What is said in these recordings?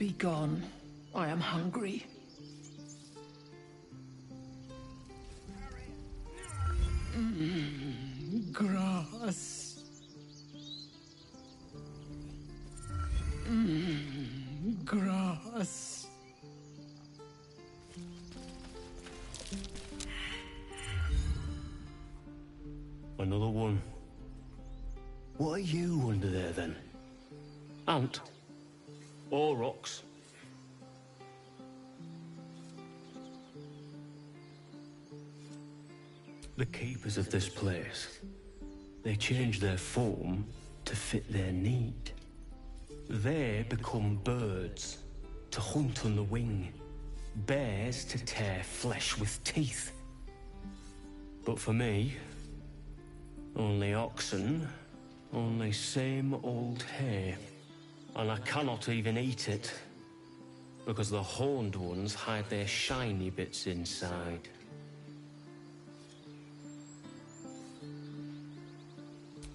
Be gone. I am hungry. Grass. Grass. Another one. What are you under there, then? Ant? Or rocks? The keepers of this place, they change their form to fit their need. They become birds, to hunt on the wing, bears to tear flesh with teeth. But for me, only oxen, only same old hay. And I cannot even eat it, because the horned ones hide their shiny bits inside.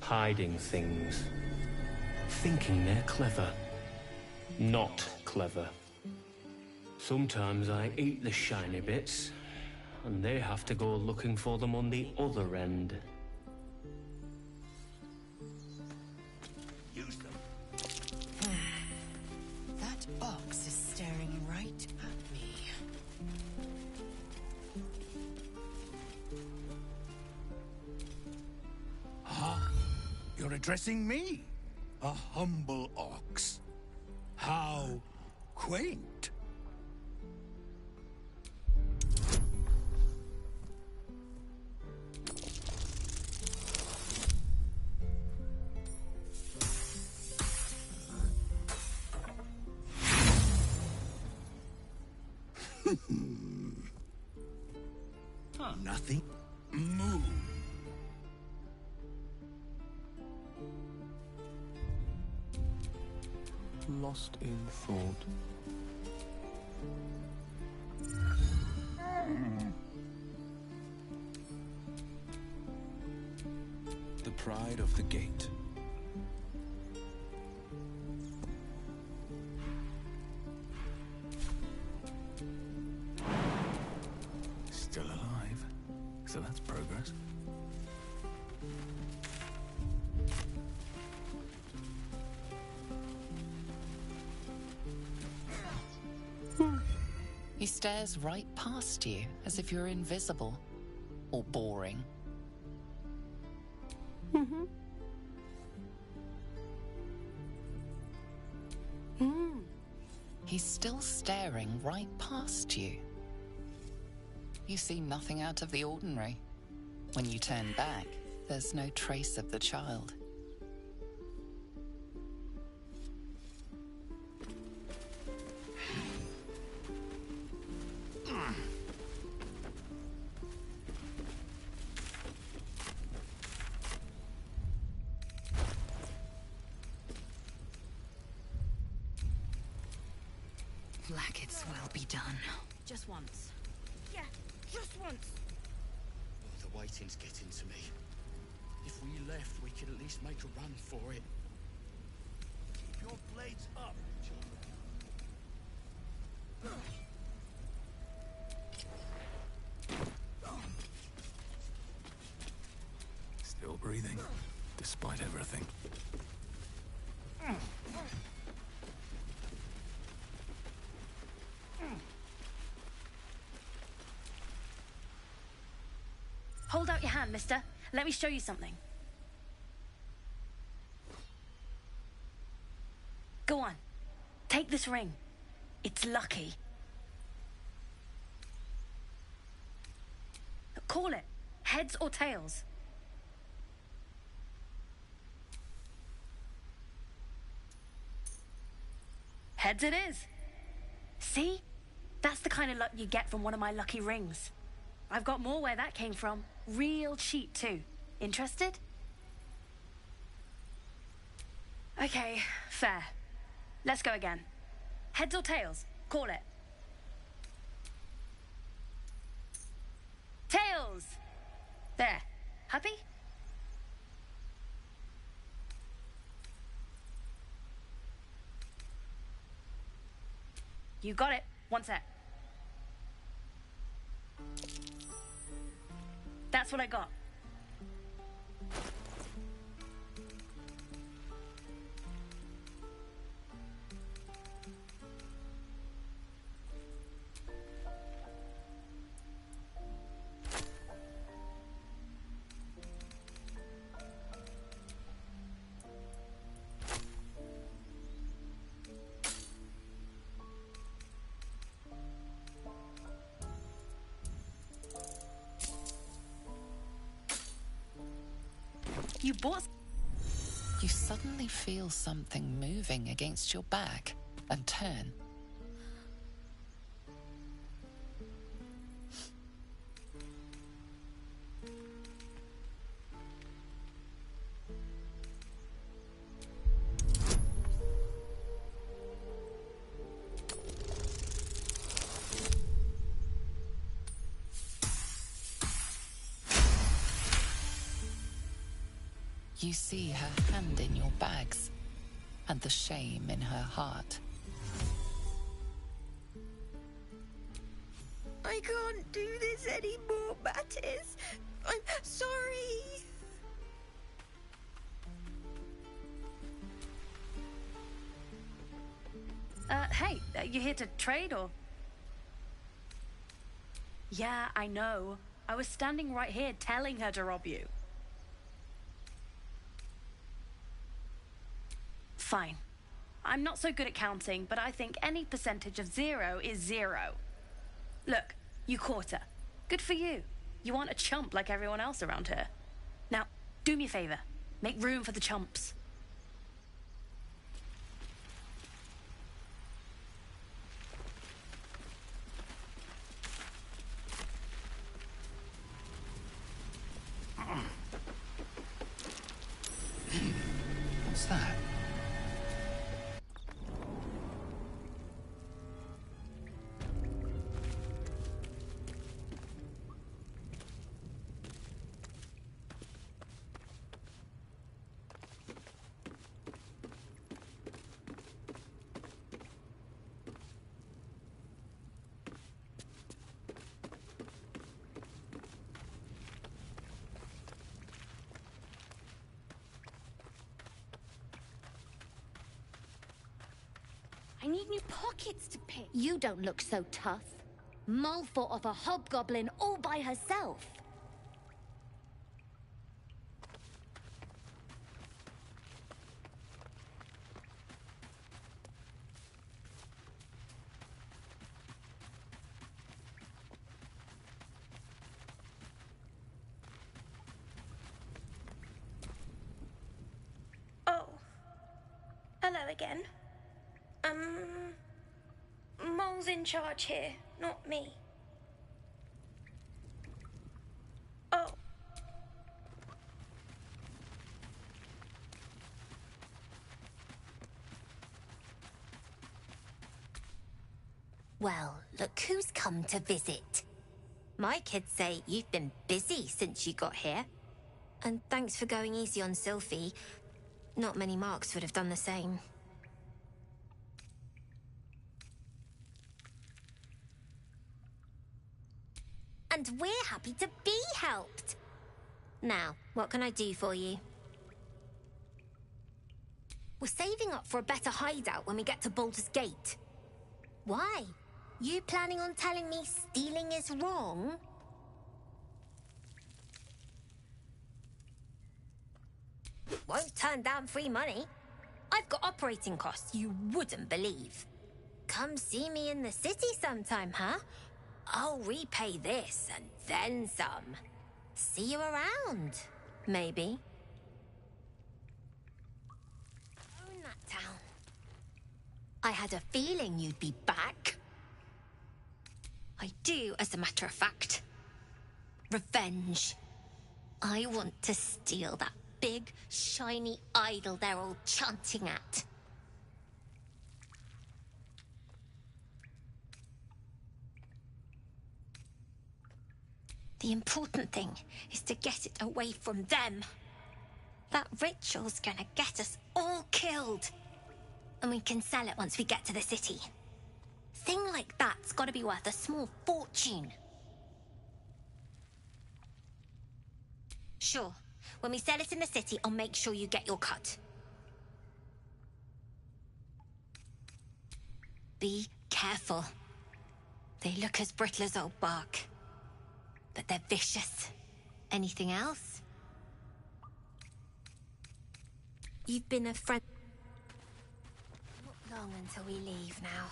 Hiding things. Thinking they're clever. Not clever. Sometimes I eat the shiny bits, and they have to go looking for them on the other end. Use them. That ox is staring right at me. Ah, you're addressing me? A humble ox. How quaint. Nothing. Move. Lost in thought. The pride of the gate. Still alive, so that's progress. He stares right past you, as if you're invisible. Or boring. He's still staring right past you. You see nothing out of the ordinary. When you turn back, there's no trace of the child. Blacket's well be done. Just once. Yeah, just once. Oh, the waiting's getting to me. If we left, we could at least make a run for it. Keep your blades up, Still breathing, despite everything. Hold out your hand, mister. Let me show you something. Go on. Take this ring. It's lucky. Call it. Heads or tails. Heads it is. See? That's the kind of luck you get from one of my lucky rings. I've got more where that came from. Real cheap, too. Interested? Okay, fair. Let's go again. Heads or tails? Call it. Tails! There. Happy? You got it. One sec. That's what I got. You bought... You suddenly feel something moving against your back and turn. You see her hand in your bags and the shame in her heart. I can't do this anymore, Mattis. I'm sorry. Hey, you here to trade or... Yeah, I know. I was standing right here telling her to rob you. Fine. I'm not so good at counting, but I think any percentage of 0 is 0. Look, you caught her. Good for you. You aren't a chump like everyone else around here. Now, do me a favor. Make room for the chumps. What's that? I need new pockets to pick. You don't look so tough. Mull fought off a hobgoblin all by herself. Oh. Hello again. Mole's in charge here, not me. Oh. Well, look who's come to visit. My kids say you've been busy since you got here. And thanks for going easy on Sylphie. Not many Marks would have done the same. And we're happy to be helped. Now, what can I do for you? We're saving up for a better hideout when we get to Baldurs Gate. Why? You planning on telling me stealing is wrong? Won't turn down free money. I've got operating costs you wouldn't believe. Come see me in the city sometime, huh? I'll repay this and then some. See you around, maybe. Own that town. I had a feeling you'd be back. I do, as a matter of fact. Revenge. I want to steal that big, shiny idol they're all chanting at. The important thing is to get it away from them. That ritual's gonna get us all killed. And we can sell it once we get to the city. thing like that's gotta be worth a small fortune. Sure. When we sell it in the city, I'll make sure you get your cut. Be careful. They look as brittle as old bark. But they're vicious. Anything else? You've been a friend... Not long until we leave now.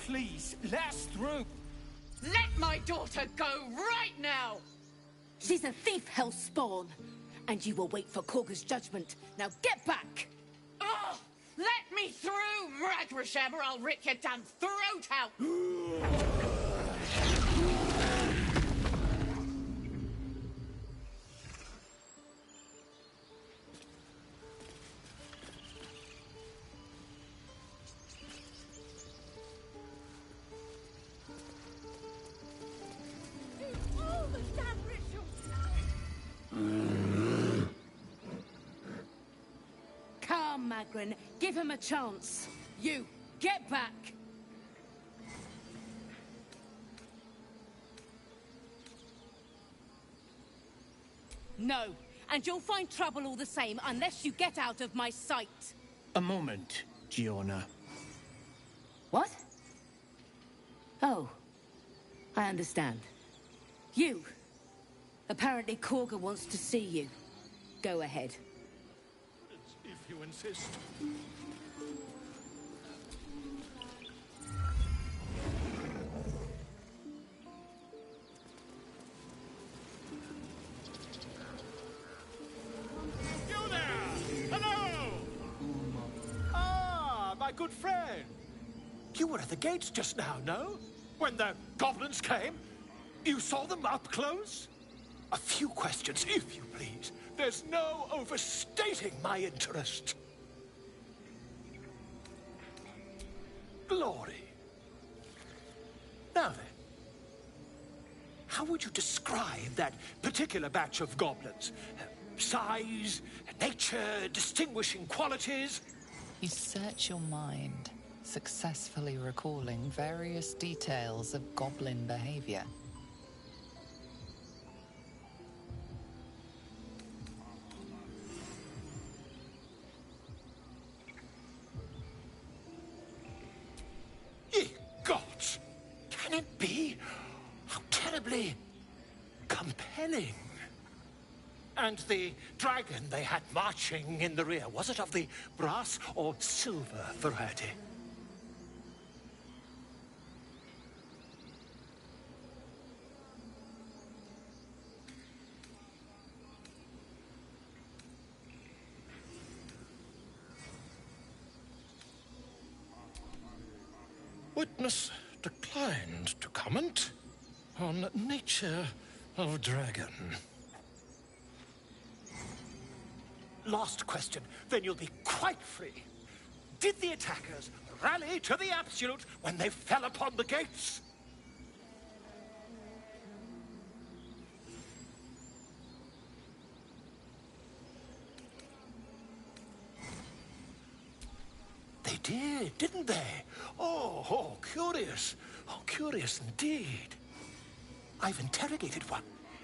Please, let us through. Let my daughter go right now! She's a thief, hellspawn, and you will wait for Korga's judgment. Now get back! Oh, let me through, Ragrasham, or I'll rip your damn throat out! Come, Magrin, give him a chance. You, get back! No, and you'll find trouble all the same unless you get out of my sight. A moment, Giona. What? Oh, I understand. You. Apparently Korga wants to see you. Go ahead. If you insist. You there! Hello! Ah, my good friend. You were at the gates just now, no? When the goblins came? You saw them up close? A few questions, if you please. There's no overstating my interest. Glory. Now then, how would you describe that particular batch of goblins? Size, nature, distinguishing qualities? You search your mind, successfully recalling various details of goblin behavior. Ye gods! Can it be? How terribly compelling. And the dragon they had marching in the rear, was it of the brass or silver variety? Witness declined to comment on nature of dragon. Last question, then you'll be quite free. did the attackers rally to the Absolute when they fell upon the gates? They did, didn't they? Oh, curious. Oh, curious indeed. I've interrogated one,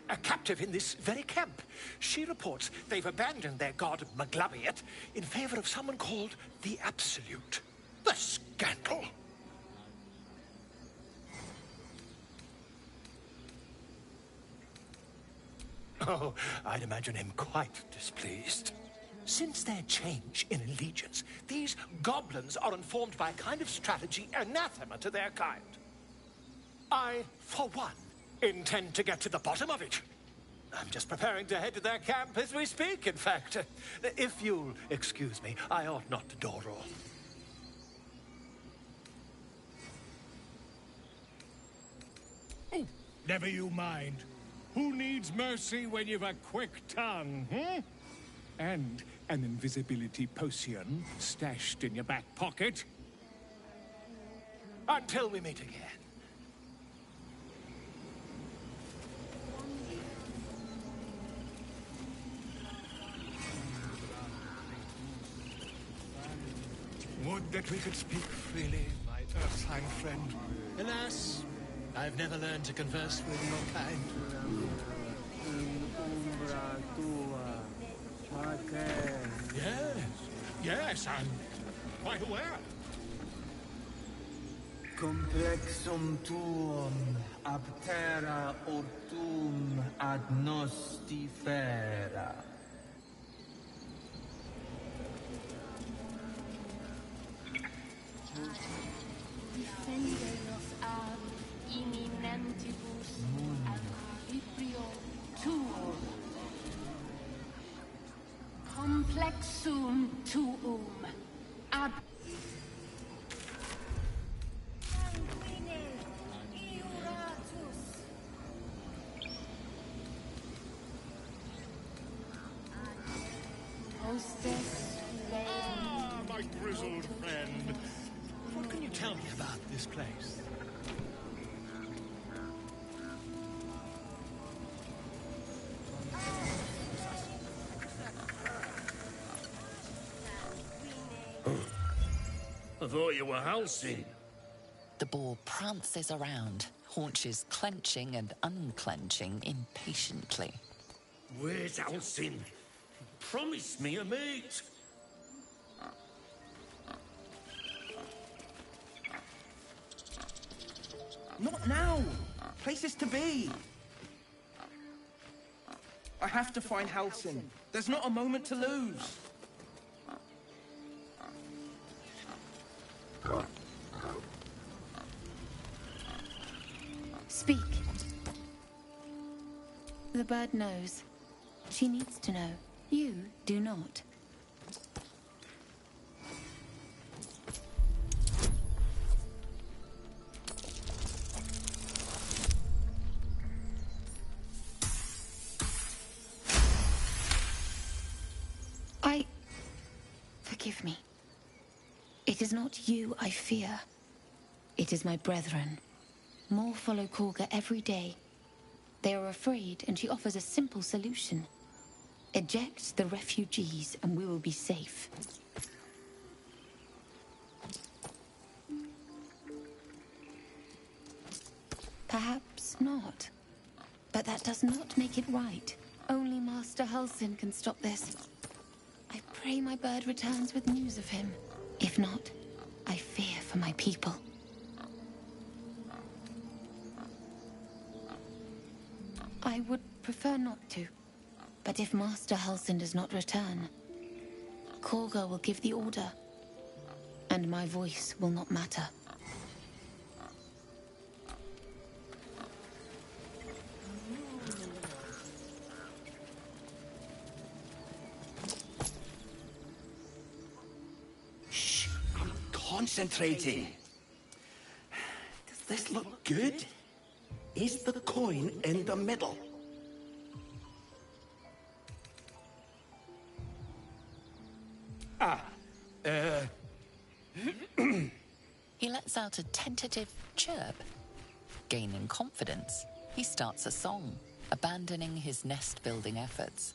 a captive in this very camp. She reports they've abandoned their god Maglabiet in favor of someone called the Absolute. The scandal! Oh, I'd imagine him quite displeased. Since their change in allegiance, these goblins are informed by a kind of strategy anathema to their kind. I, for one, intend to get to the bottom of it. I'm just preparing to head to their camp as we speak, in fact. If you'll excuse me, I ought not to dawdle. Oh, never you mind. Who needs mercy when you've a quick tongue, hmm? And an invisibility potion stashed in your back pocket. Until we meet again. Would that we could speak freely, my Earthside friend. Alas, I've never learned to converse with your kind. Yes, I'm quite aware. Complexum tuum aptera ortum ad nostifera. Defenderos ab imminentibus ad arbitrio tuum. Complexum tuum ab... Ah, my grizzled friend. What can you tell me about this place? I thought you were Halsey. The boar prances around, haunches clenching and unclenching impatiently. Where's Halsey? Promise me a mate. Not now! Places to be! I have to find Halsin. There's not a moment to lose. Speak. The bird knows. She needs to know. You do not. Forgive me. It is not you I fear. It is my brethren. More follow Korga every day. They are afraid, and she offers a simple solution. Eject the refugees, and we will be safe. Perhaps not. But that does not make it right. Only Master Halsin can stop this. I pray my bird returns with news of him. If not, I fear for my people. I would prefer not to. But if Master Halsin does not return, Korga will give the order. And my voice will not matter. Concentrating. Does this look good? Is the coin in the middle? He lets out a tentative chirp. Gaining confidence, he starts a song, abandoning his nest-building efforts.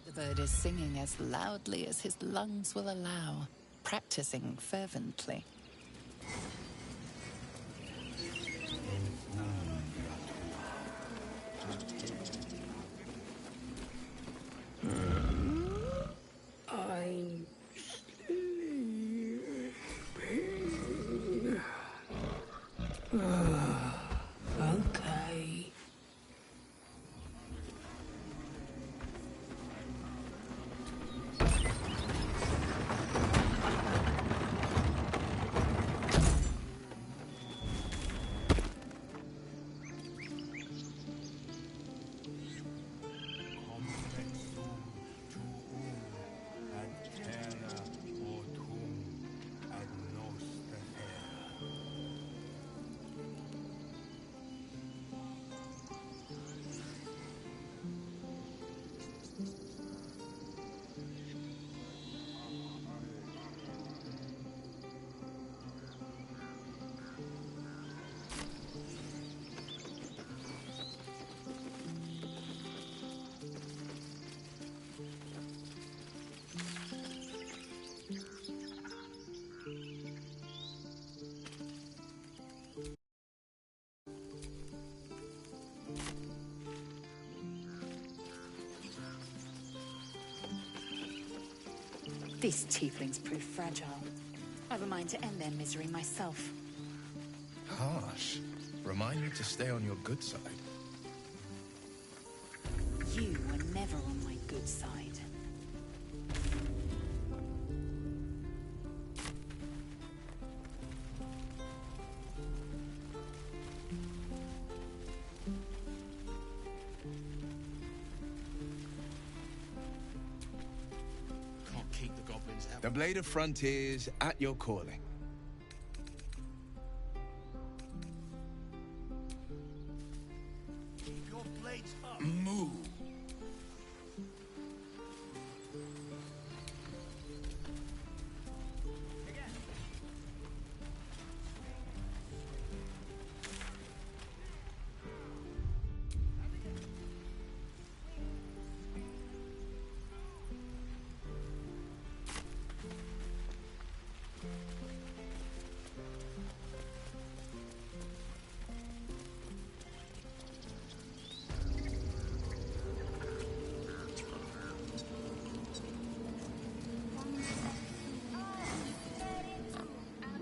The bird is singing as loudly as his lungs will allow, practicing fervently. I'm sleeping. Okay. These tieflings prove fragile. I've a mind to end their misery myself. Harsh. Remind me to stay on your good side. You were never on my good side. The Blade of Frontiers at your calling. Keep your blades up. Move.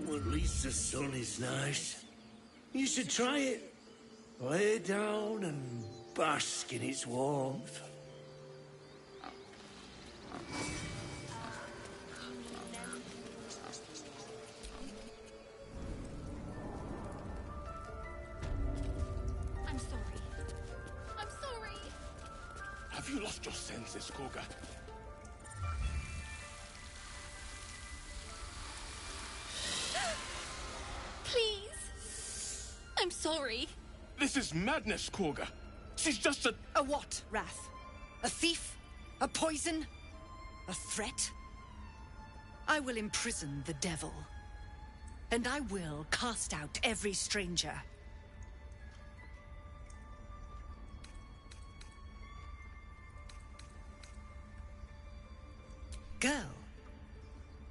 Well, at least the sun is nice. You should try it. Lay down and bask in its warmth. I'm sorry. I'm sorry. Have you lost your senses, Koga? Please. I'm sorry. This is madness, Koga. She's just a... A what, Wrath? A thief? A poison? A threat? I will imprison the devil. And I will cast out every stranger. Girl?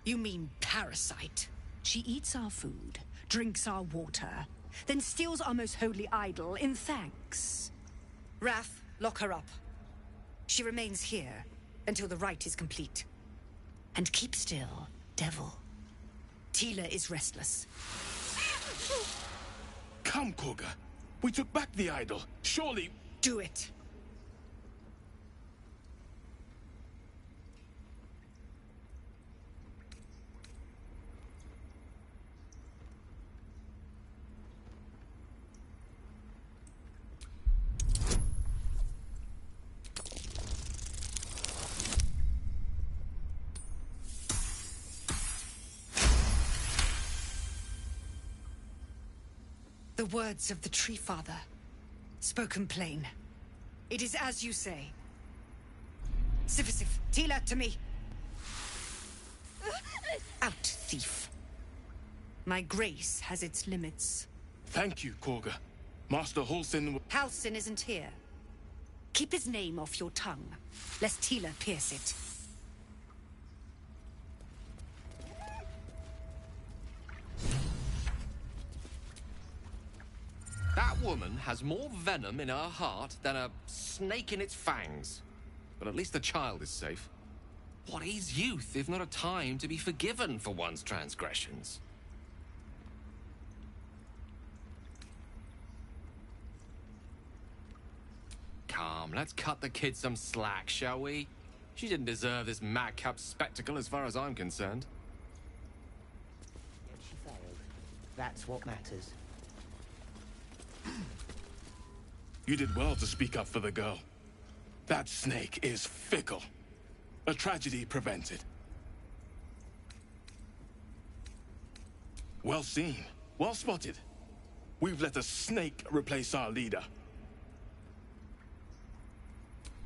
You mean parasite? She eats our food, drinks our water, then steals our most holy idol in thanks. Wrath, lock her up. She remains here until the rite is complete. And keep still, devil. Tila is restless. Come, Koga. We took back the idol. Surely... Do it. The words of the Tree Father, spoken plain. It is as you say. Sif, Tila, to me. Out, thief. My grace has its limits. Thank you, Korga. Master Halsin... Halsin isn't here. Keep his name off your tongue, lest Tila pierce it. That woman has more venom in her heart than a snake in its fangs. But at least the child is safe. What is youth if not a time to be forgiven for one's transgressions? Come, let's cut the kid some slack, shall we? She didn't deserve this madcap spectacle as far as I'm concerned. Yet she failed. That's what matters. You did well to speak up for the girl. That snake is fickle. A tragedy prevented. Well seen. Well spotted. We've let a snake replace our leader.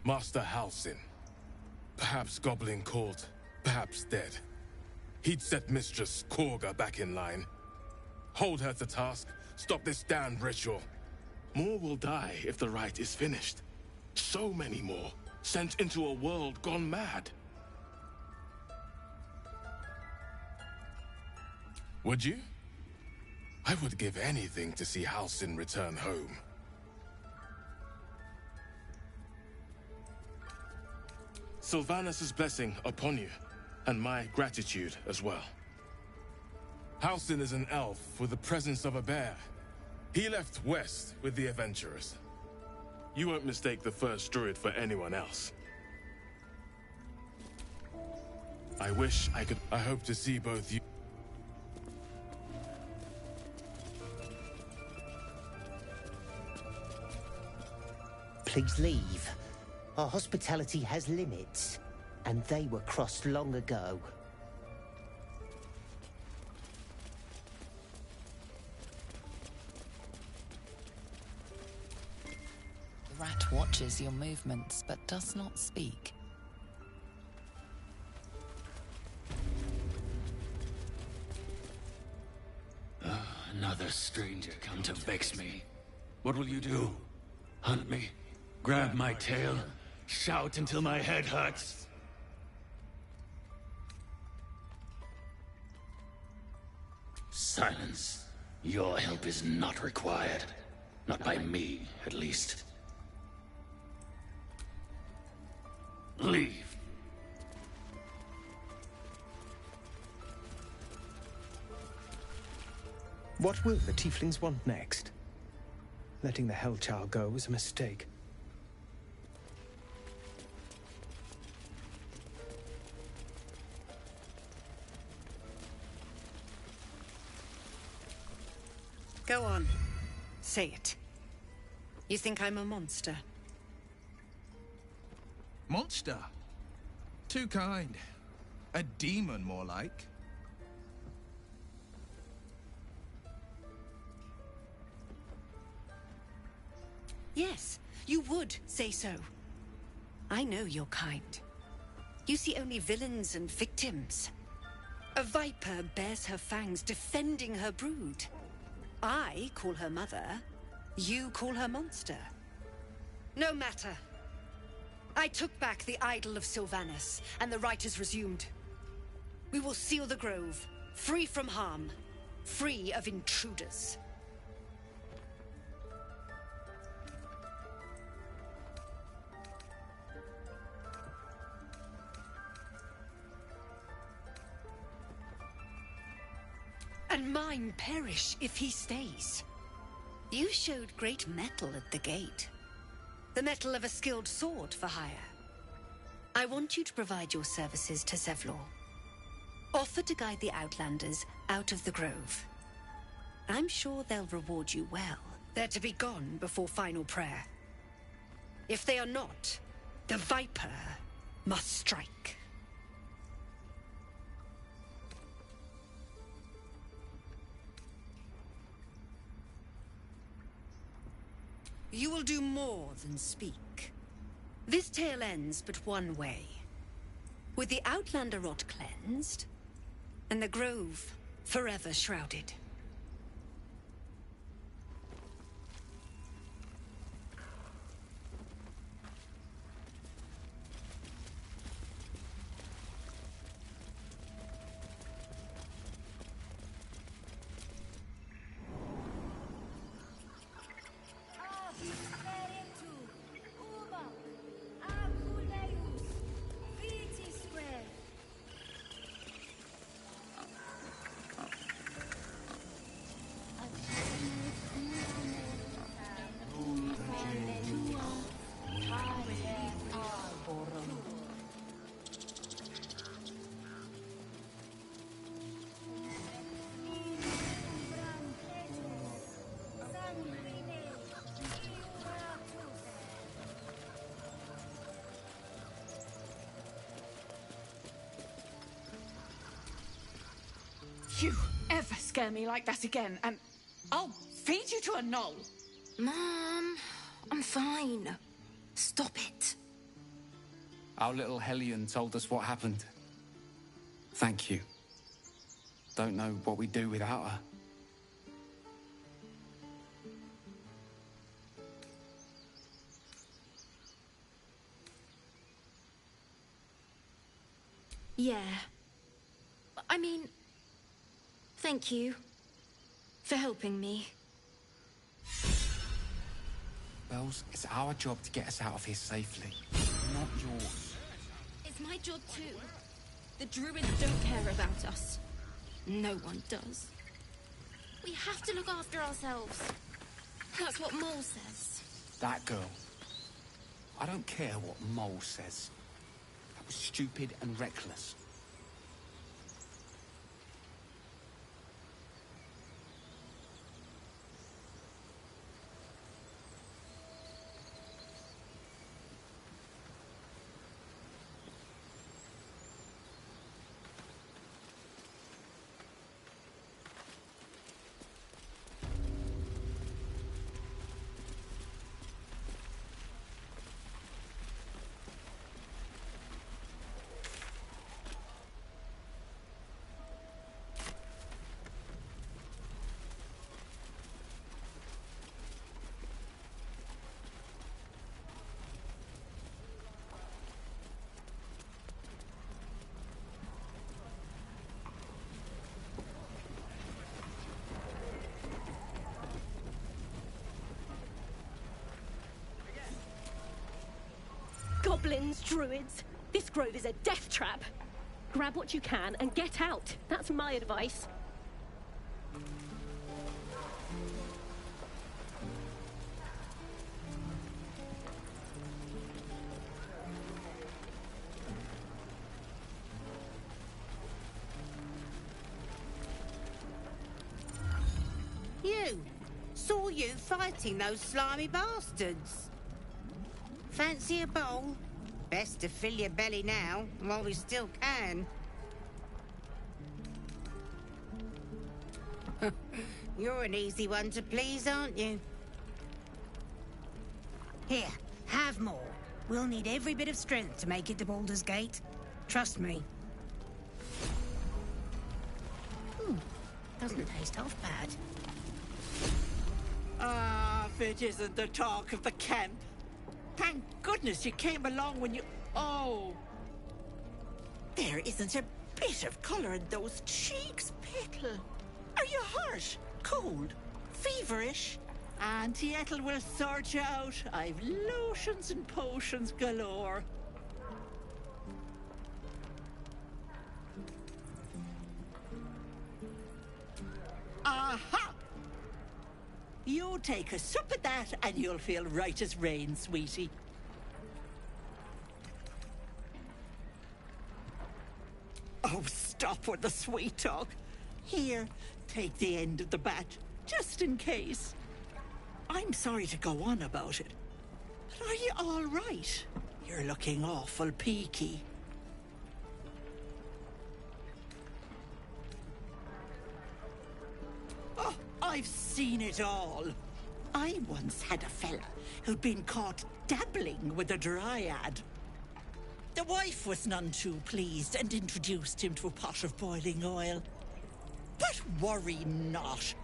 Master Halsin. Perhaps Goblin called, perhaps dead. He'd set Mistress Korga back in line. Hold her to task, stop this damned ritual. More will die if the rite is finished. So many more, sent into a world gone mad. Would you? I would give anything to see Halsin return home. Sylvanus' blessing upon you, and my gratitude as well. Halsin is an elf with the presence of a bear. He left west with the adventurers. You won't mistake the first druid for anyone else. I wish I could... I hope to see both you... Please leave. Our hospitality has limits, and they were crossed long ago. The rat watches your movements, but does not speak. Another stranger come to vex me. What will you do? Hunt me? Grab my tail? Shout until my head hurts? Silence. Your help is not required. Not by me, at least. Leave. What will the tieflings want next? Letting the Hellchild go was a mistake. Go on. Say it. You think I'm a monster? Monster? Too kind. A demon, more like. Yes, you would say so. I know your kind. You see only villains and victims. A viper bears her fangs defending her brood. I call her mother. You call her monster. No matter. I took back the idol of Sylvanus, and the rite is resumed. We will seal the grove, free from harm, free of intruders. And mine perish if he stays. You showed great mettle at the gate. The mettle of a skilled sword for hire. I want you to provide your services to Zevlor. Offer to guide the Outlanders out of the grove. I'm sure they'll reward you well. They're to be gone before final prayer. If they are not, the Viper must strike. You will do more than speak. This tale ends but one way. With the Outlander rot cleansed, and the Grove forever shrouded. You ever scare me like that again, and I'll feed you to a knoll. Mom, I'm fine. Stop it. Our little Hellion told us what happened. Thank you. Don't know what we'd do without her. Yeah. I mean, thank you for helping me. Bells, it's our job to get us out of here safely, not yours. It's my job too. The druids don't care about us. No one does. We have to look after ourselves. That's what Mole says. That girl. I don't care what Mole says. That was stupid and reckless. Goblins, druids. This grove is a death trap. Grab what you can and get out. That's my advice. You! Saw you fighting those slimy bastards. Fancy a bowl? Best to fill your belly now, while we still can. You're an easy one to please, aren't you? Here, have more. We'll need every bit of strength to make it to Baldurs Gate. Trust me. Doesn't taste half bad. Ah, if it isn't the talk of the camp. Thank goodness you came along when you... Oh. There isn't a bit of colour in those cheeks, Pickle. Are you hurt? Cold? Feverish? Auntie Ethel will sort you out. I've lotions and potions galore. Aha! You take a sup at that and you'll feel right as rain, sweetie. Oh, stop with the sweet talk. Here, take the end of the bat, just in case. I'm sorry to go on about it, but are you all right? You're looking awful peaky. Oh, I've seen it all. I once had a fella who'd been caught dabbling with a dryad. The wife was none too pleased and introduced him to a pot of boiling oil. But worry not.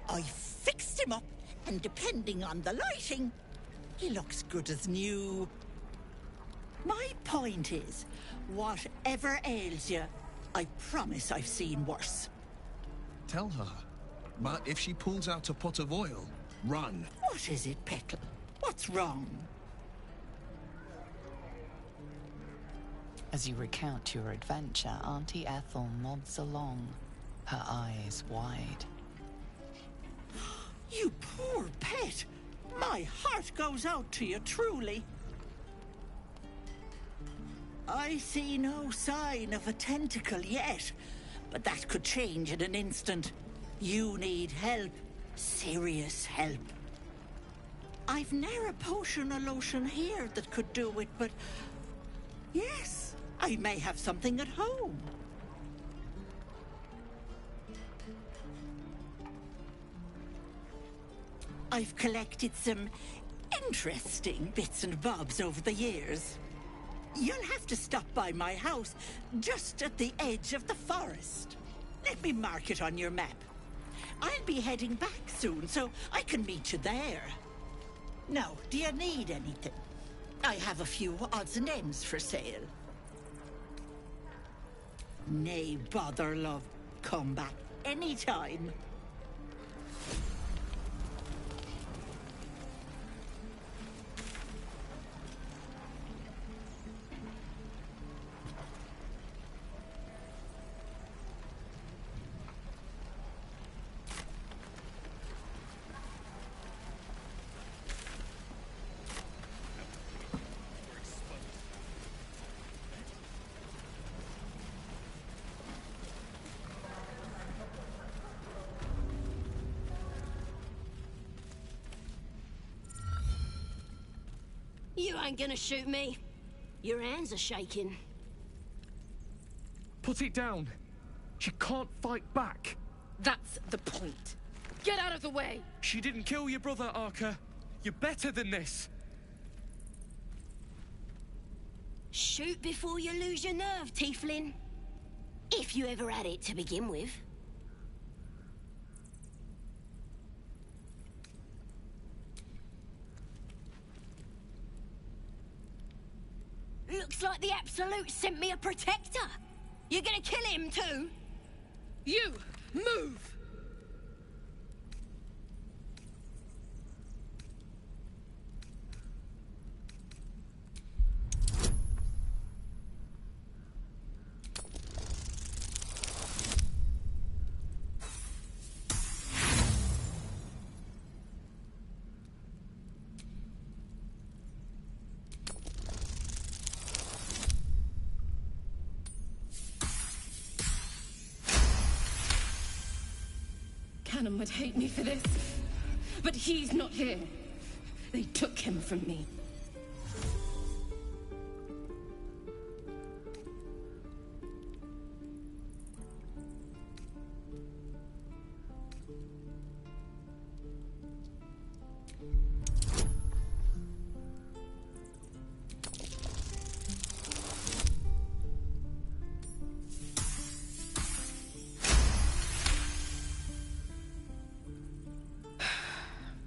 I fixed him up, and depending on the lighting, he looks good as new. My point is, whatever ails you, I promise I've seen worse. Tell her. But if she pulls out a pot of oil, run. What is it, Petal? What's wrong? As you recount your adventure, Auntie Ethel nods along, her eyes wide. You poor pet! My heart goes out to you, truly. I see no sign of a tentacle yet, but that could change in an instant. You need help. Serious help. I've ne'er a potion or lotion here that could do it, but... yes, I may have something at home. I've collected some interesting bits and bobs over the years. You'll have to stop by my house, just at the edge of the forest. Let me mark it on your map. I'll be heading back soon, so I can meet you there. Now, do you need anything? I have a few odds and ends for sale. Nay, bother, love. Come back anytime. You ain't gonna shoot me. Your hands are shaking. Put it down. She can't fight back. That's the point. Get out of the way! She didn't kill your brother, Arca. You're better than this. Shoot before you lose your nerve, Tiefling. If you ever had it to begin with. Looks like the Absolute sent me a protector. You're gonna kill him too? You! Move! Cannon would hate me for this, but he's not here. They took him from me.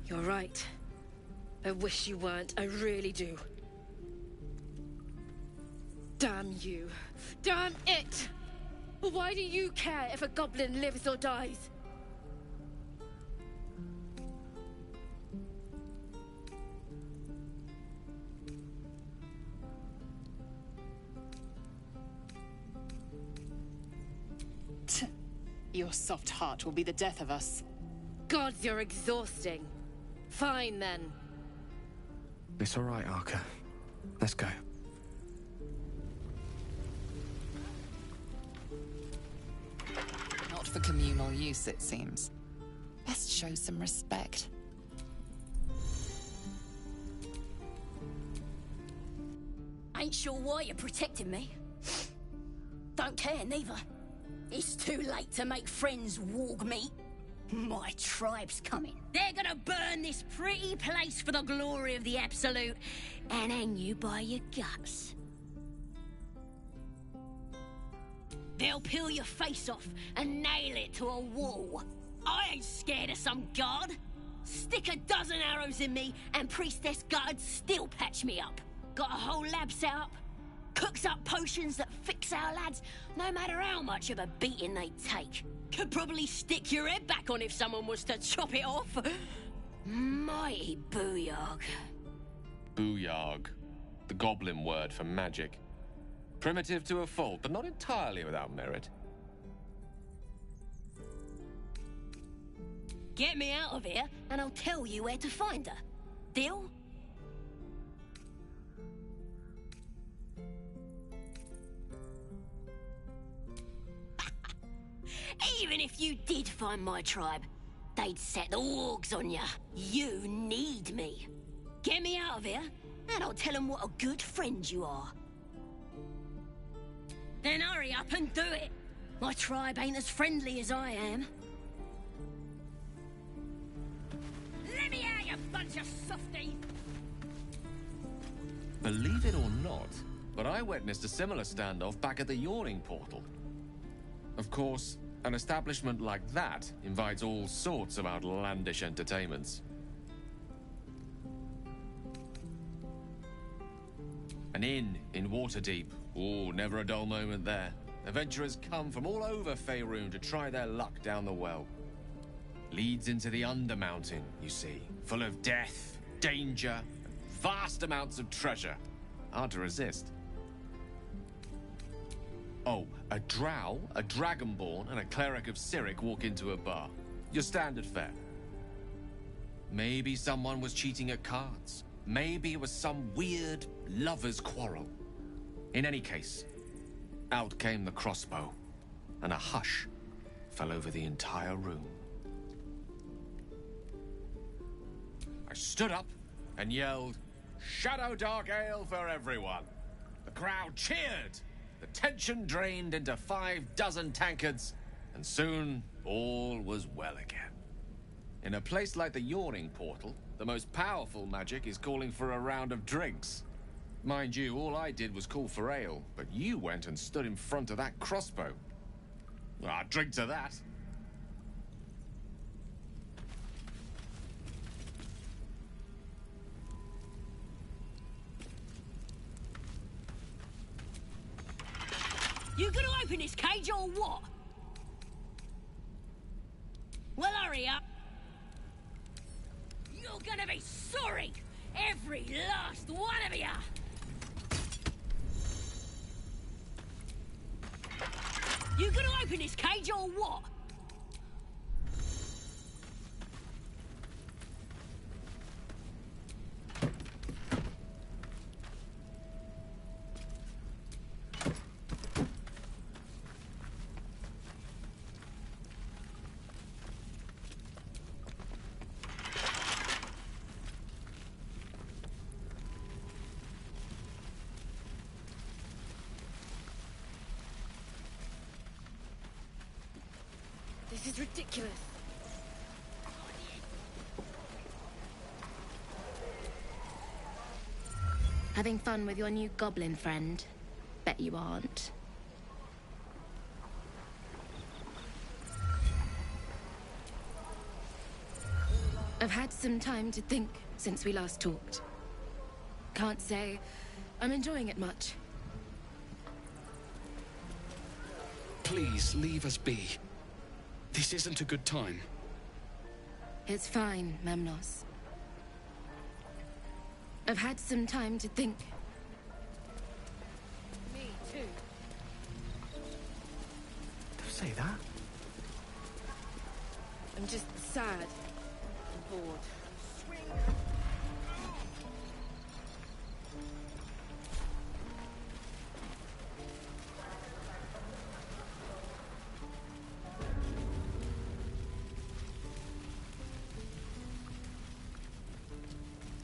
You're right. I wish you weren't. I really do. Damn you. Damn it! Why do you care if a goblin lives or dies? Your soft heart will be the death of us. Gods, you're exhausting. Fine, then. It's all right, Arca. Let's go. Not for communal use, it seems. Best show some respect. Ain't sure why you're protecting me. Don't care, neither. It's too late to make friends, warg meat. My tribe's coming. They're gonna burn this pretty place for the glory of the Absolute and hang you by your guts. They'll peel your face off and nail it to a wall. I ain't scared of some god. Stick a dozen arrows in me and Priestess Guards still patch me up. Got a whole lab set up. Cooks up potions that fix our lads, no matter how much of a beating they take. Could probably stick your head back on if someone was to chop it off. Mighty booyog. Booyog. The goblin word for magic. Primitive to a fault, but not entirely without merit. Get me out of here, and I'll tell you where to find her. Deal? Even if you did find my tribe, they'd set the wargs on you. You need me. Get me out of here, and I'll tell them what a good friend you are. Then hurry up and do it. My tribe ain't as friendly as I am. Let me out, you bunch of softies! Believe it or not, but I witnessed a similar standoff back at the Yawning Portal. Of course, an establishment like that invites all sorts of outlandish entertainments. An inn in Waterdeep. Oh, never a dull moment there. Adventurers come from all over Faerun to try their luck down the well. Leads into the Undermountain, you see, full of death, danger, and vast amounts of treasure. Hard to resist. Oh, a drow, a dragonborn, and a cleric of Cyric walk into a bar. Your standard fare. Maybe someone was cheating at cards. Maybe it was some weird lover's quarrel. In any case, out came the crossbow, and a hush fell over the entire room. I stood up and yelled, "Shadow Dark Ale for everyone!" The crowd cheered. The tension drained into 6 tankards, and soon all was well again. In a place like the Yawning Portal, the most powerful magic is calling for a round of drinks. Mind you, all I did was call for ale, but you went and stood in front of that crossbow. Well, I'd drink to that. You gonna open this cage or what? Well, hurry up. You're gonna be sorry, every last one of you. You gonna open this cage or what? This is ridiculous. Having fun with your new goblin friend? Bet you aren't. I've had some time to think since we last talked. Can't say I'm enjoying it much. Please, leave us be. This isn't a good time. It's fine, Memnos. I've had some time to think. Me too. Don't say that. I'm just sad and bored.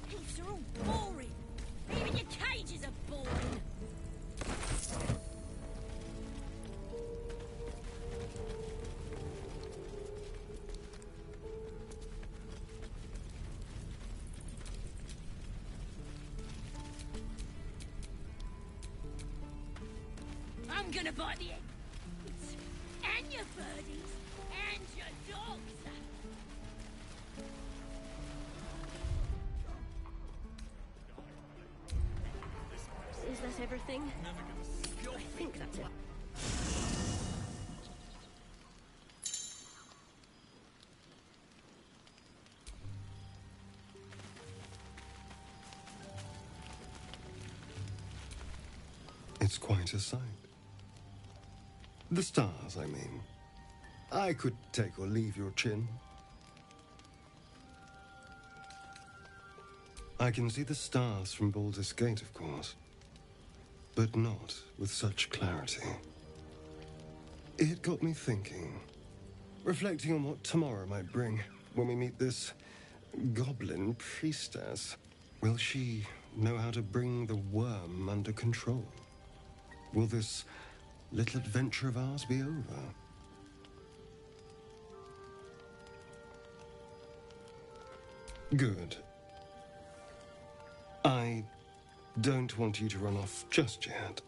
Heaps are all boring. Even your cages are boring. I'm gonna buy the eggs. And your birdies. And your dogs. Is that everything? I think that's it. It's quite a sight. The stars, I mean. I could take or leave your chin. I can see the stars from Baldurs Gate, of course, but not with such clarity. It got me thinking, reflecting on what tomorrow might bring when we meet this goblin priestess. Will she know how to bring the worm under control? Will this little adventure of ours be over? Good. I don't want you to run off just yet.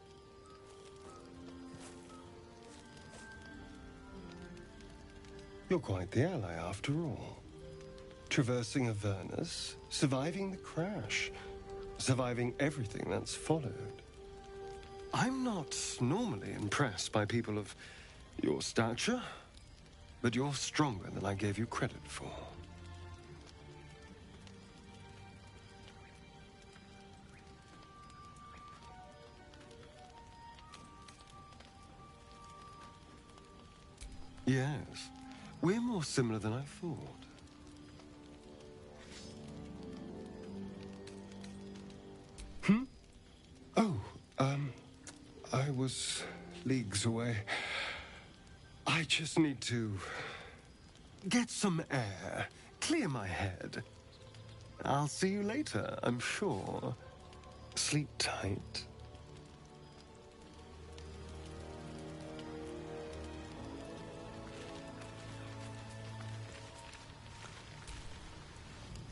You're quite the ally, after all. Traversing Avernus, surviving the crash, surviving everything that's followed. I'm not normally impressed by people of your stature, but you're stronger than I gave you credit for. Yes, we're more similar than I thought. Oh, I was leagues away. I just need to get some air, clear my head. I'll see you later, I'm sure. Sleep tight.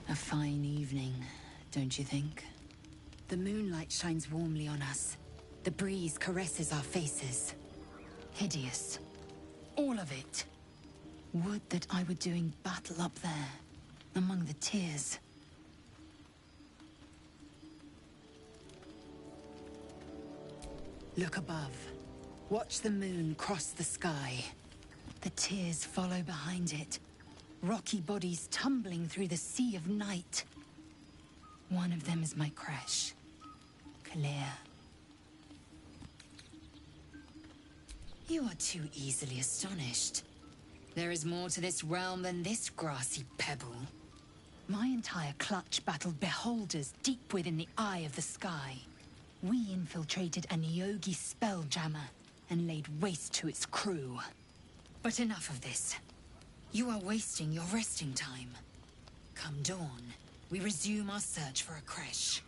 A fine evening, don't you think? The moonlight shines warmly on us. The breeze caresses our faces. Hideous. All of it. Would that I were doing battle up there, among the tears. Look above. Watch the moon cross the sky. The tears follow behind it. Rocky bodies tumbling through the sea of night. One of them is my creche. Clear. You are too easily astonished. There is more to this realm than this grassy pebble. My entire clutch battled beholders deep within the eye of the sky. We infiltrated a Neogi spelljammer and laid waste to its crew. But enough of this. You are wasting your resting time. Come dawn, we resume our search for a creche.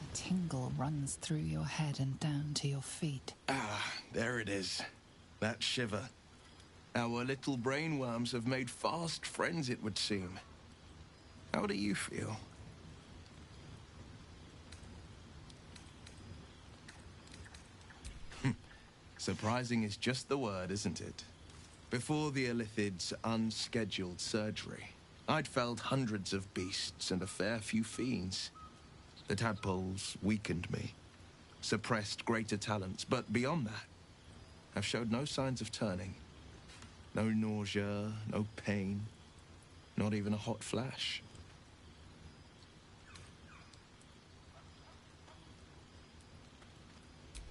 A tingle runs through your head and down to your feet. Ah, there it is. That shiver. Our little brainworms have made fast friends, it would seem. How do you feel? Surprising is just the word, isn't it? Before the Illithid's unscheduled surgery, I'd felled hundreds of beasts and a fair few fiends. The tadpoles weakened me, suppressed greater talents, but beyond that, I've showed no signs of turning. No nausea, no pain, not even a hot flash.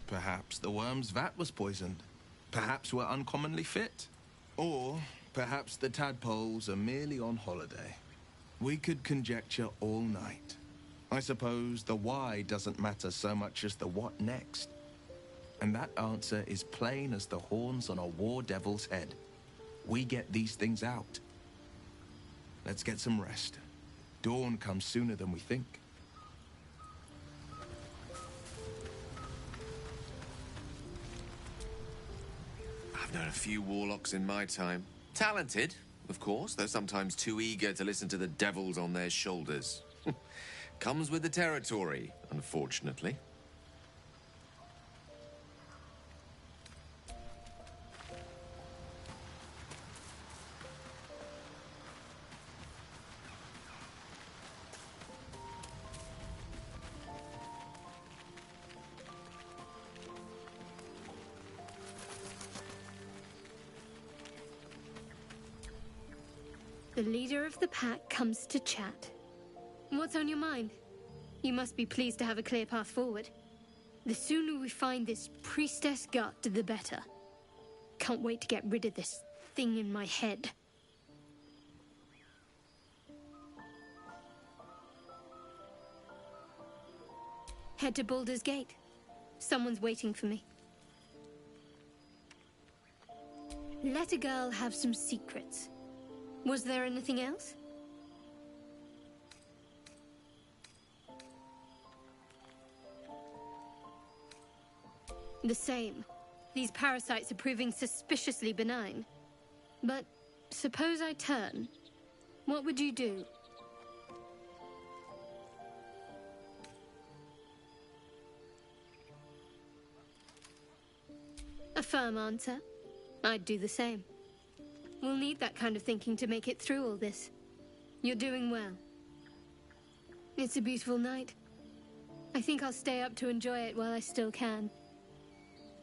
Perhaps the worm's vat was poisoned. Perhaps we're uncommonly fit. Or perhaps the tadpoles are merely on holiday. We could conjecture all night. I suppose the why doesn't matter so much as the what next. And that answer is plain as the horns on a war devil's head. We get these things out. Let's get some rest. Dawn comes sooner than we think. I've known a few warlocks in my time. Talented, of course. They're sometimes too eager to listen to the devils on their shoulders. Comes with the territory, unfortunately. The leader of the pack comes to chat. What's on your mind? You must be pleased to have a clear path forward. The sooner we find this priestess gut, the better. Can't wait to get rid of this thing in my head. Head to Baldurs Gate. Someone's waiting for me. Let a girl have some secrets. Was there anything else? The same. These parasites are proving suspiciously benign. But suppose I turn. What would you do? A firm answer. I'd do the same. We'll need that kind of thinking to make it through all this. You're doing well. It's a beautiful night. I think I'll stay up to enjoy it while I still can.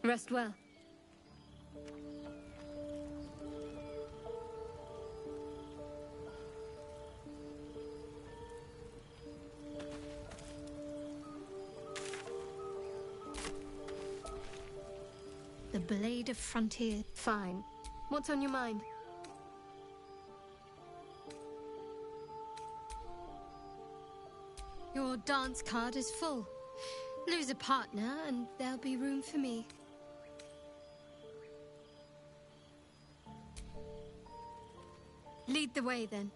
Rest well. The Blade of Frontier. Fine. What's on your mind? Your dance card is full. Lose a partner and there'll be room for me. Lead the way then.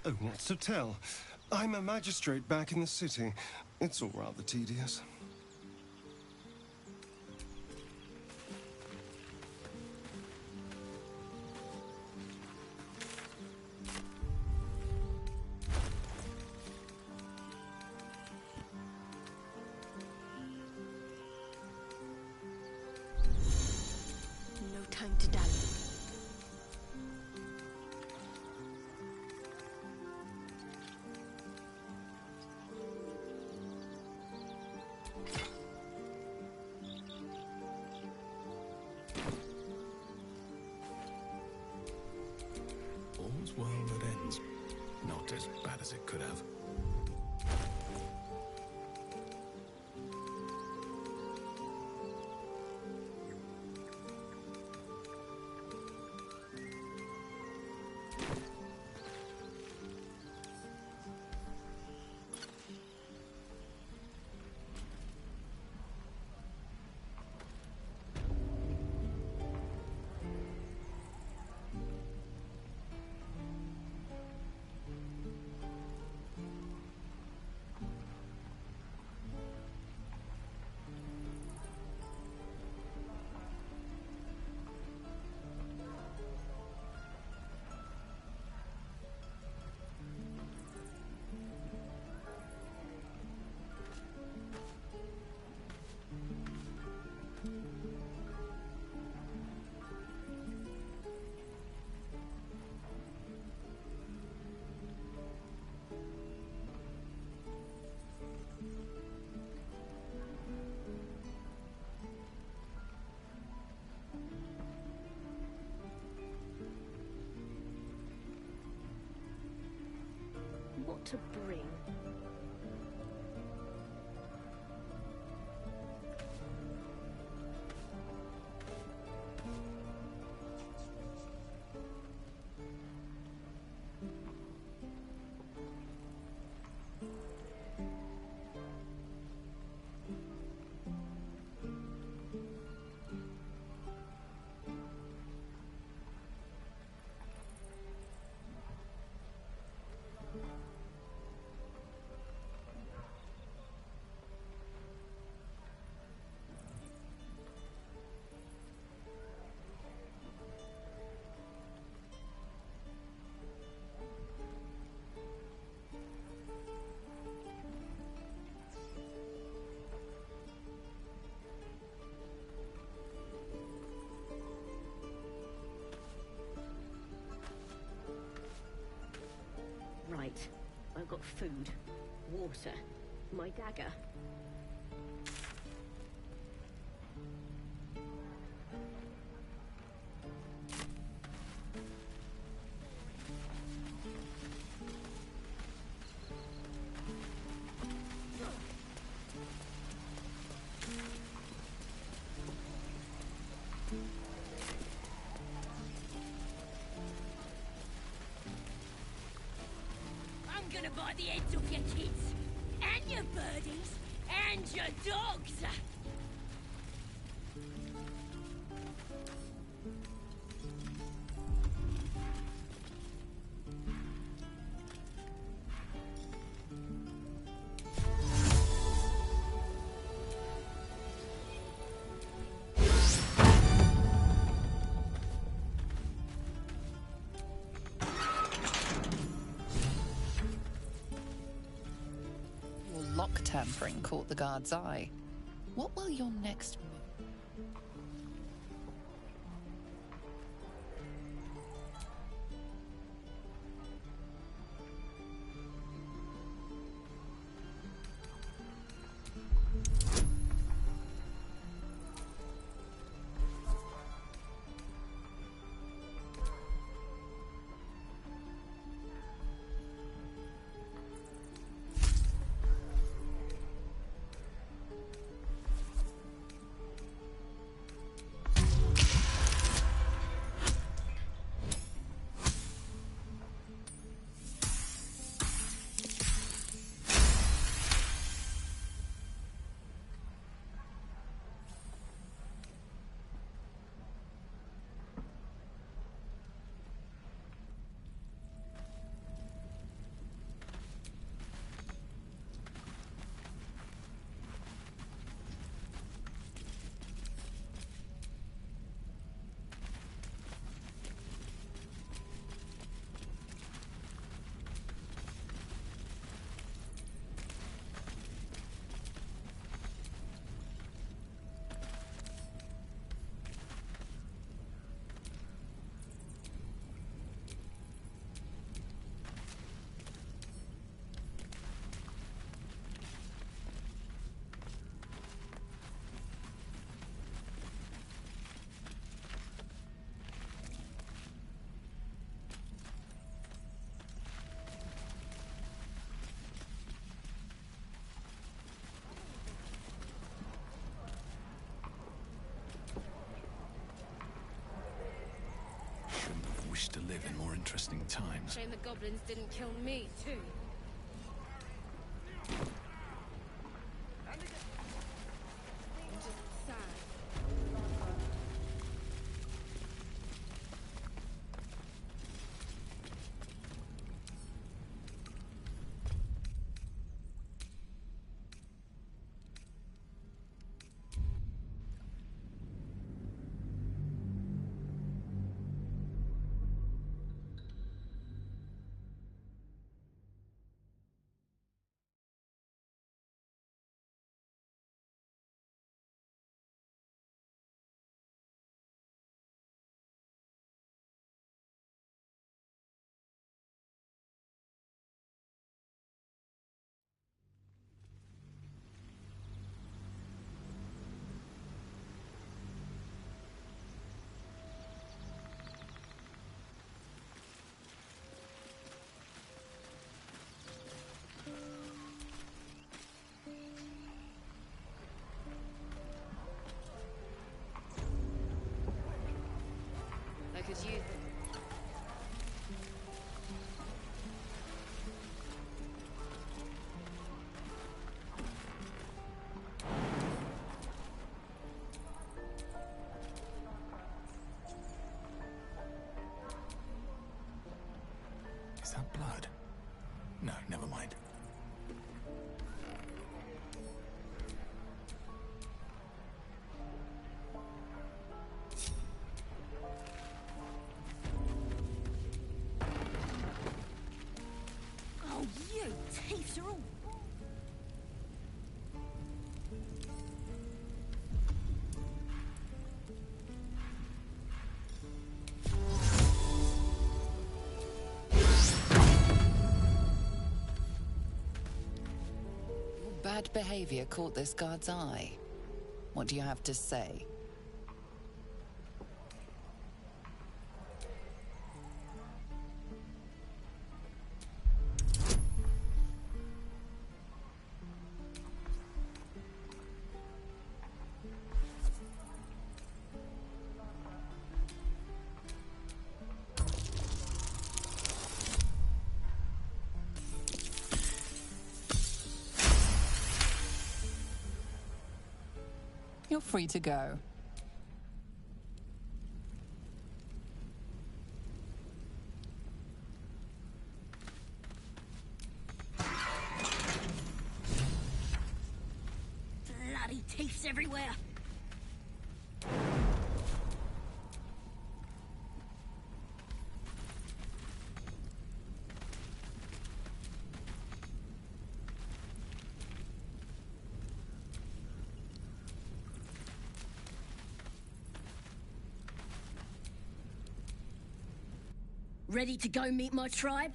Oh, what's to tell? I'm a magistrate back in the city. It's all rather tedious. No time to dally. All's well that ends. Not as bad as it could have. What to bring? Right. I've got food, water, my dagger. I'm gonna buy the heads off your kids, and your birdies, and your dogs! Lock tampering caught the guard's eye. What will your next move? wish to live in more interesting times. Shame the goblins didn't kill me, too. I'm just sad. I could use them. Is that blood? No, never mind. Oh, you teeth are all... Bad behavior caught this guard's eye. What do you have to say? You're free to go. Bloody teeths everywhere. Ready to go meet my tribe?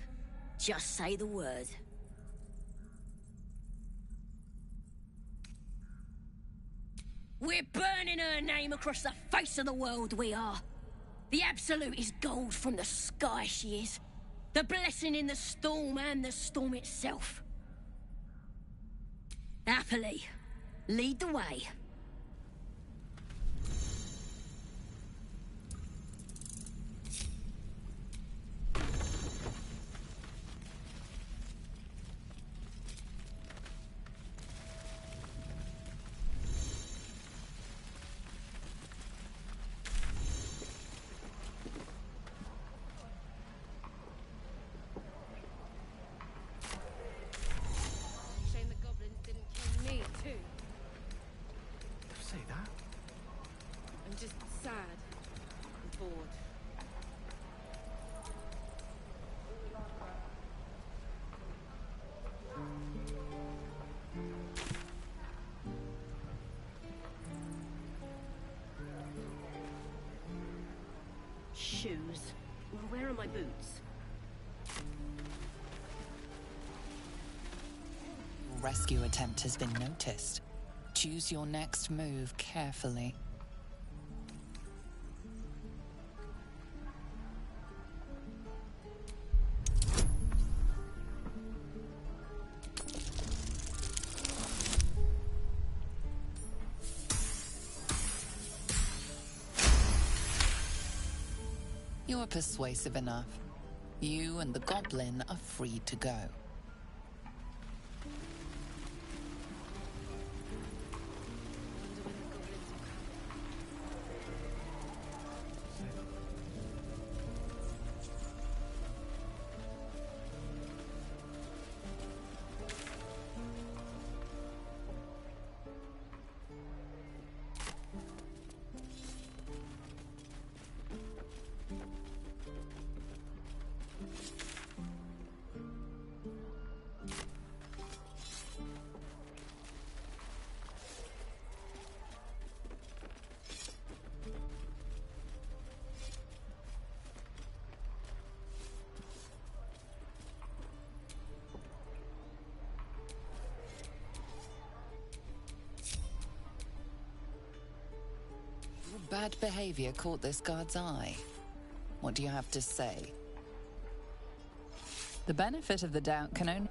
Just say the word. We're burning her name across the face of the world, we are. The Absolute is gold from the sky, she is. The blessing in the storm and the storm itself. Happily, lead the way. Shame the goblins didn't kill me, too. Say that? I'm just sad and bored. Shoes. Well, where are my boots? Rescue attempt has been noticed. Choose your next move carefully. You are persuasive enough. You and the goblin are free to go. Bad behavior caught this guard's eye. What do you have to say? The benefit of the doubt can only...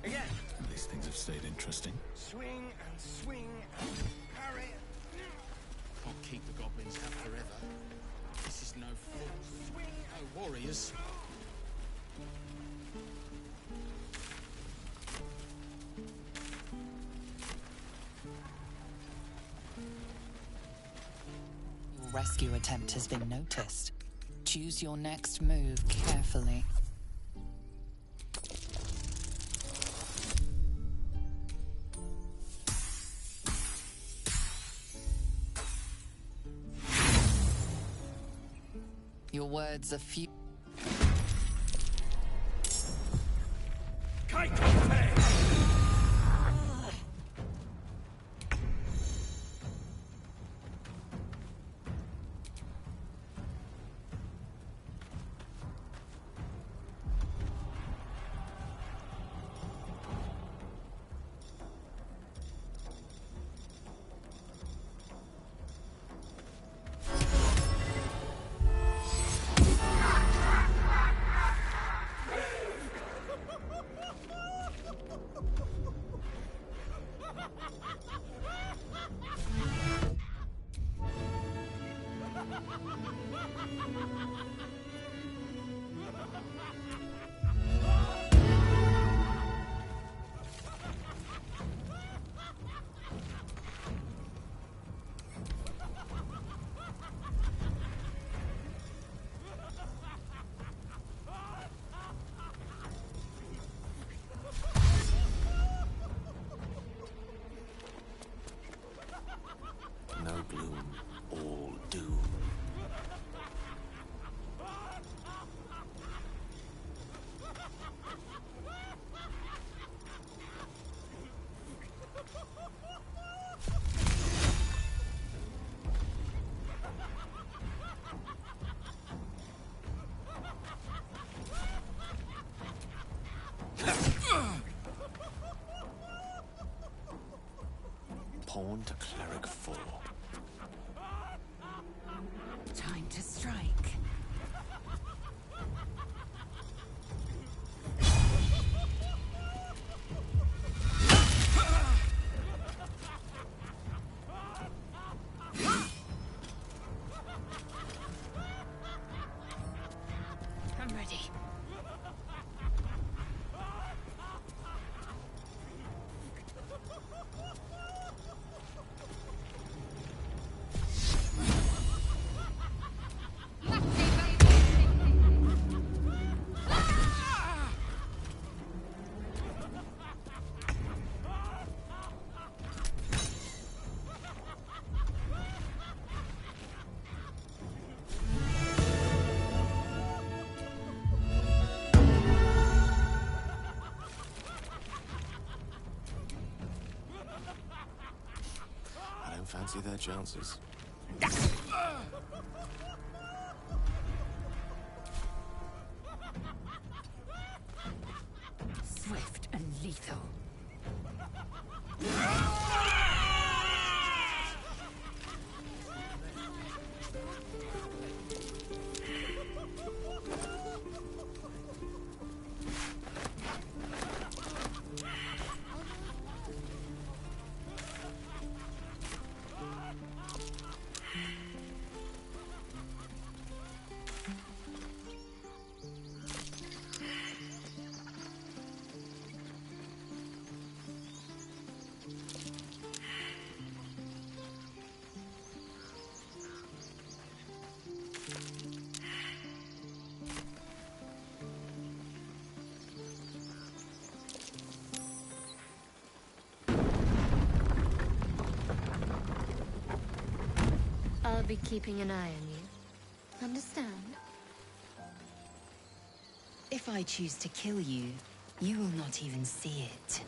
Again. At least things have stayed interesting. Swing and swing and parry. Can't keep the goblins out forever. This is no fool. Swing. No warriors. Your rescue attempt has been noticed. Choose your next move carefully. Your words are few. No gloom, all doom. Pawn to cleric 4. Time to strike. I'm ready. I don't fancy their chances. Swift and lethal. be keeping an eye on you. Understand? If I choose to kill you, you will not even see it.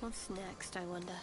What's next, I wonder?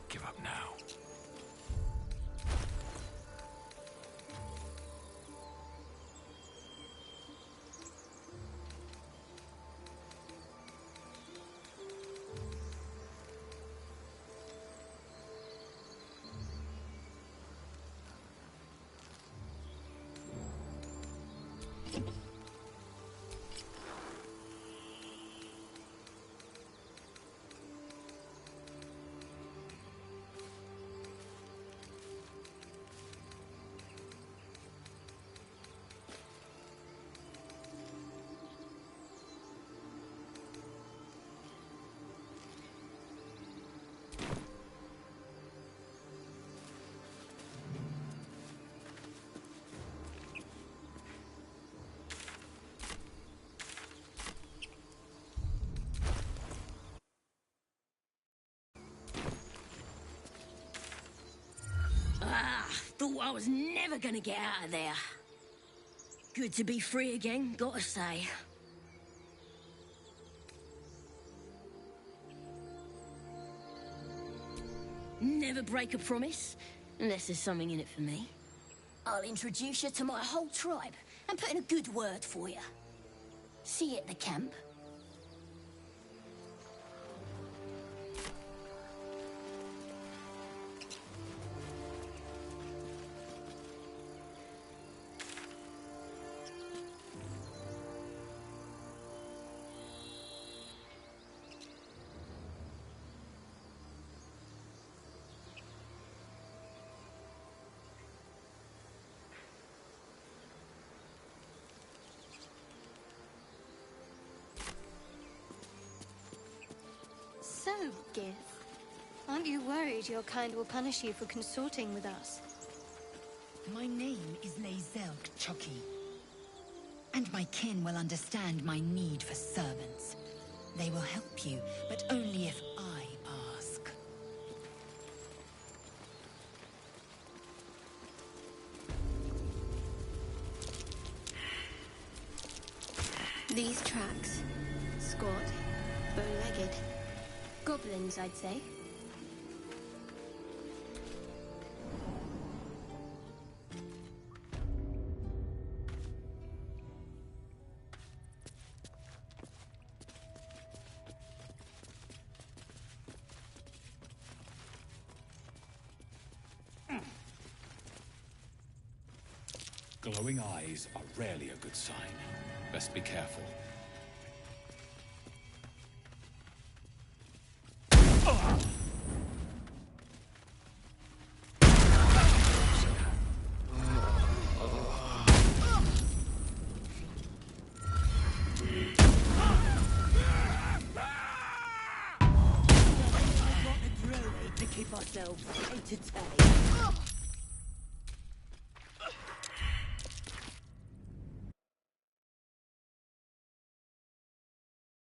Give up now. Thought I was never gonna get out of there. Good to be free again, gotta say. Never break a promise, unless there's something in it for me. I'll introduce you to my whole tribe and put in a good word for you. See you at the camp. So, Gith, aren't you worried your kind will punish you for consorting with us? My name is Lae'zel Chucky, and my kin will understand my need for servants. They will help you, but only if I ask. These tracks. Squat, bow-legged. Goblins, I'd say. Glowing eyes are rarely a good sign. Best be careful. To keep ourselves entertained.